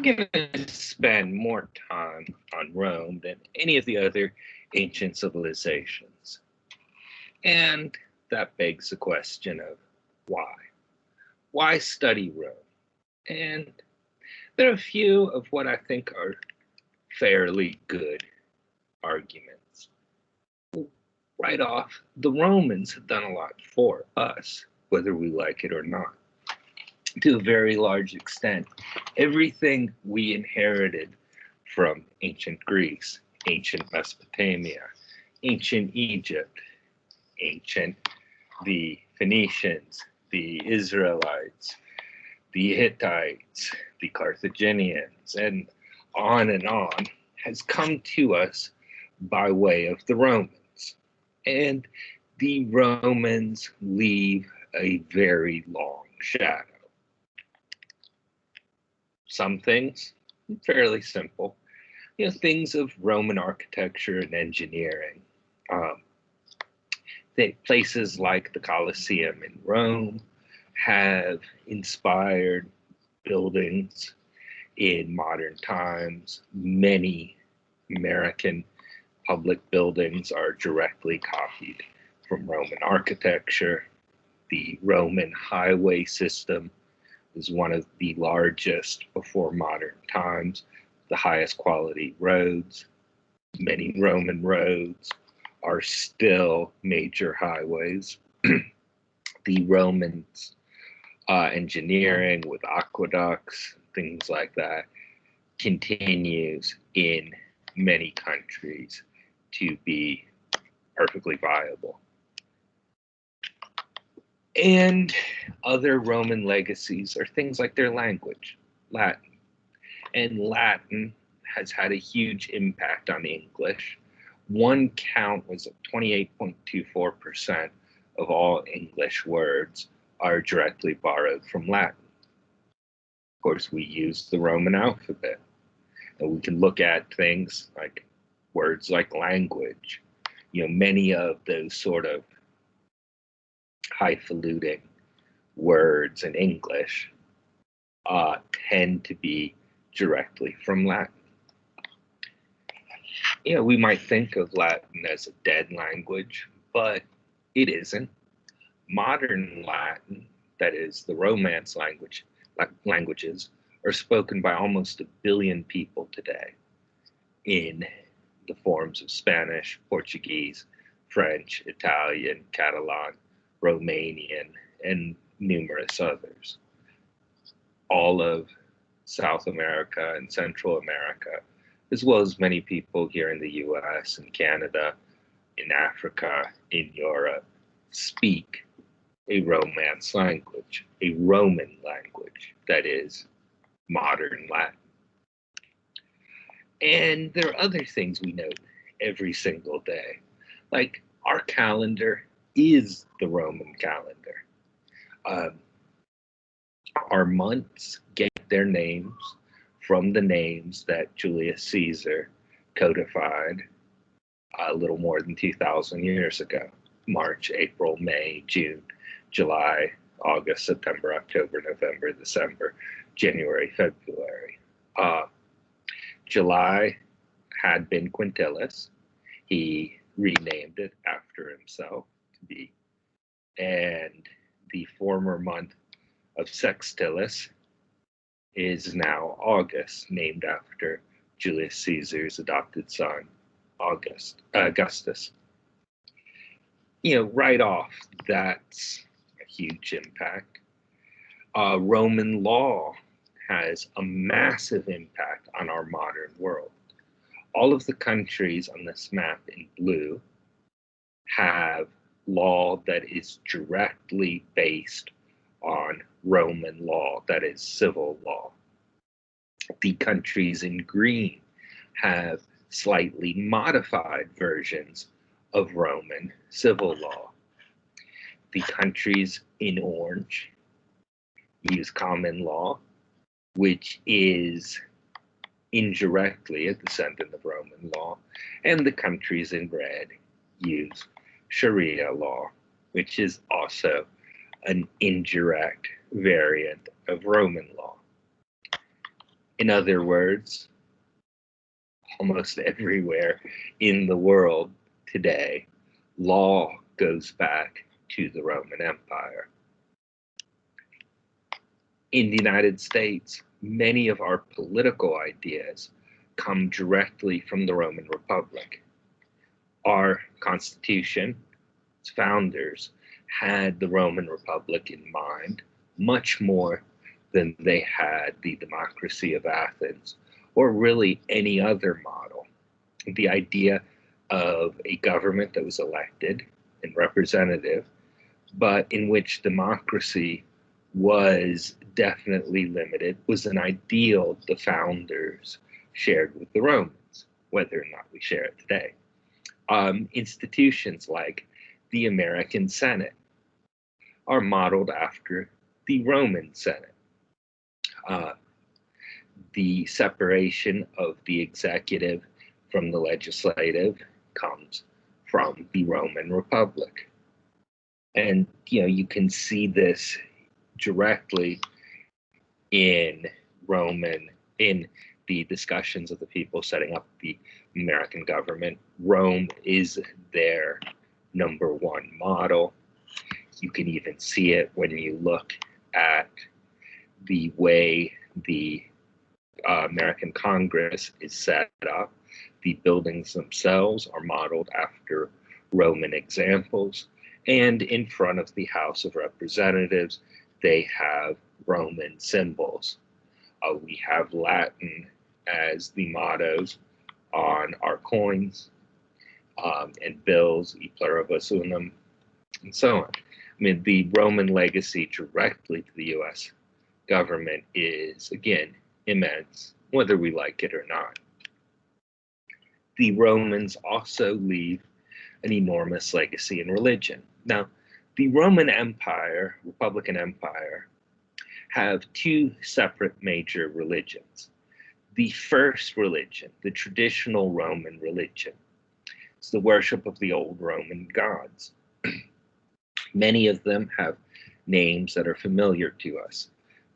going to spend more time on Rome than any of the other ancient civilizations. And that begs the question of why? Why study Rome? And there are a few of what I think are fairly good arguments. Right off, the Romans have done a lot for us, whether we like it or not. To a very large extent, everything we inherited from ancient Greece, ancient Mesopotamia, ancient Egypt, the Phoenicians, the Israelites, the Hittites, the Carthaginians, and on, has come to us by way of the Romans. And the Romans leave a very long shadow. Some things fairly simple, things of Roman architecture and engineering. Places like the Colosseum in Rome have inspired buildings in modern times. Many American public buildings are directly copied from Roman architecture. The Roman highway system is one of the largest before modern times, the highest quality roads. Many Roman roads are still major highways. The Romans engineering with aqueducts, things like that, continues in many countries to be perfectly viable. And other Roman legacies are things like their language, Latin. And Latin has had a huge impact on English. One count was 28.24% of all English words are directly borrowed from Latin. Of course, we use the Roman alphabet, and we can look at things like words like language. Many of those sort of highfalutin words in English tend to be directly from Latin. We might think of Latin as a dead language, but it isn't. Modern Latin, that is the Romance languages, are spoken by almost 1 billion people today in the forms of Spanish, Portuguese, French, Italian, Catalan, Romanian, and numerous others. All of South America and Central America, as well as many people here in the US and Canada, in Africa, in Europe, speak a Romance language, a Roman language, that is modern Latin. And there are other things we note every single day, like our calendar is the Roman calendar. Our months get their names from the names that Julius Caesar codified a little more than 2,000 years ago. March, April, May, June, July, August, September, October, November, December, January, February. July had been Quintilis. He renamed it after himself to be. And the former month of Sextilis is now August, named after Julius Caesar's adopted son, Augustus. Right off, that's a huge impact. Roman law has a massive impact on our modern world. All of the countries on this map in blue have law that is directly based on Roman law, that is civil law. The countries in green have slightly modified versions of Roman civil law. The countries in orange use common law, which is indirectly a descendant of Roman law, and the countries in red use Sharia law, which is also an indirect variant of Roman law. In other words, almost everywhere in the world today, law goes back to the Roman Empire. In the United States, many of our political ideas come directly from the Roman Republic. Our Constitution, its founders, had the Roman Republic in mind much more than they had the democracy of Athens or really any other model. The idea of a government that was elected and representative, but in which democracy was definitely limited, was an ideal the founders shared with the Romans, whether or not we share it today. Institutions like the American Senate are modeled after the Roman Senate. The separation of the executive from the legislative comes from the Roman Republic. And you can see this directly in the discussions of the people setting up the American government. Rome is their number one model. You can even see it when you look at the way the American Congress is set up. The buildings themselves are modeled after Roman examples. And in front of the House of Representatives, they have Roman symbols. We have Latin as the mottos on our coins and bills, E pluribus unum, and so on. I mean, the Roman legacy directly to the US government is, again, immense, whether we like it or not. The Romans also leave an enormous legacy in religion. Now, the Roman Empire, Republican Empire, have two separate major religions. The first religion, the traditional Roman religion, is the worship of the old Roman gods. Many of them have names that are familiar to us.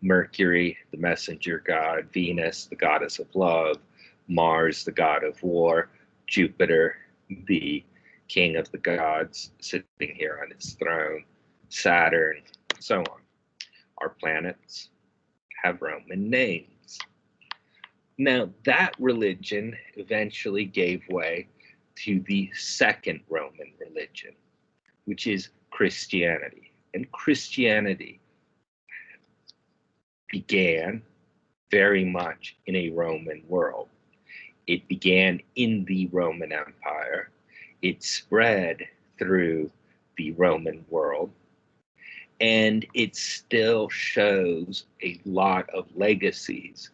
Mercury, the messenger god; Venus, the goddess of love; Mars, the god of war; Jupiter, the king of the gods, sitting here on his throne; Saturn, so on. Our planets have Roman names. Now, that religion eventually gave way to the second Roman religion, which is Christianity. And Christianity began very much in a Roman world. It began in the Roman Empire. It spread through the Roman world. And it still shows a lot of legacies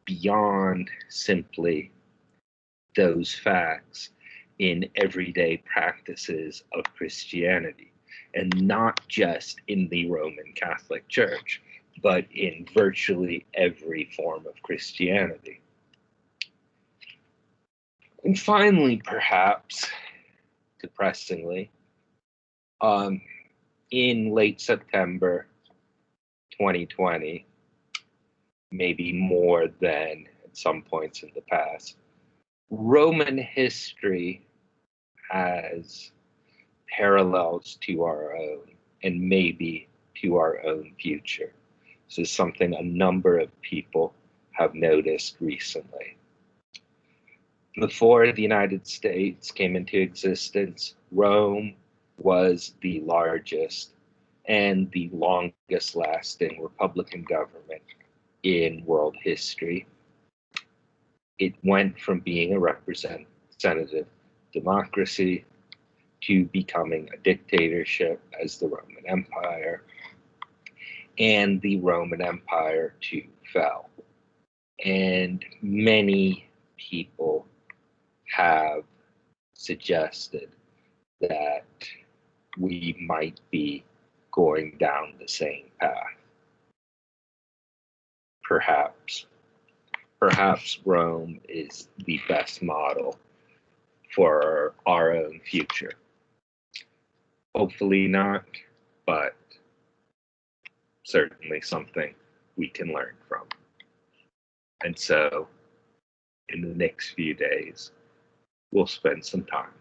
beyond simply those facts in everyday practices of Christianity, and not just in the Roman Catholic Church, but in virtually every form of Christianity. And finally, perhaps depressingly, in late September 2020, maybe more than at some points in the past, Roman history has parallels to our own, and maybe to our own future. This is something a number of people have noticed recently. Before the United States came into existence, Rome was the largest and the longest lasting Republican government in world history. It went from being a representative democracy to becoming a dictatorship as the Roman Empire, and the Roman Empire too fell. And many people have suggested that we might be going down the same path. Perhaps Rome is the best model for our own future. Hopefully not, but certainly something we can learn from. And so, in the next few days, we'll spend some time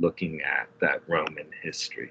looking at that Roman history.